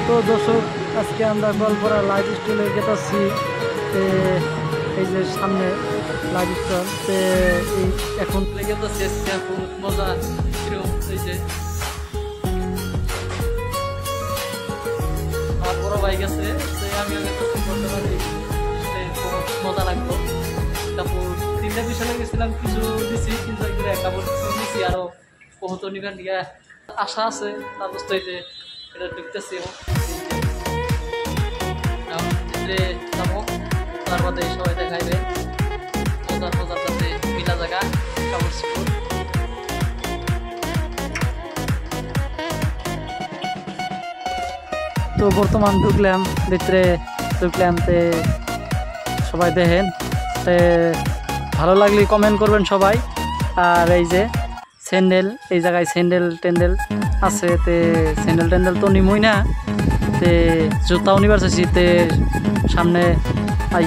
তো দর্শক আজকে আমরা গল্পরা লাইফ স্টাইলে গেতাছি। এই যে সামনে লাইফ স্টাইল এই এখন লেগে তো শেষ মজা এই যে আমার বড় বাইক আছে, আমি করতে পারি, মজা লাগলো। তারপর 3টা বিষয় গেছিলাম, কিছু দিছি, কিন্তু কাপড় দিছি, আরো বহুত নিবার নিয়ে আশা আছে। তার অবস্থায় যে এটা ঢুকতেছি যাবো, তার মধ্যে সবাই দেখাইবে মজার মজার সাথে মিলা জায়গা কাপড় চোপড়। তো বর্তমান ঢুকলাম ভিতরে, তে সবাই দেখেন, ভালো লাগলে কমেন্ট করবেন সবাই। আর এই যে স্যান্ডেল, এই জায়গায় স্যান্ডেল টেন্ডেল আছে, স্যান্ডেল টেন্ডেল তো নিমই না, জুতাও নিবার চাইছি, সামনে আই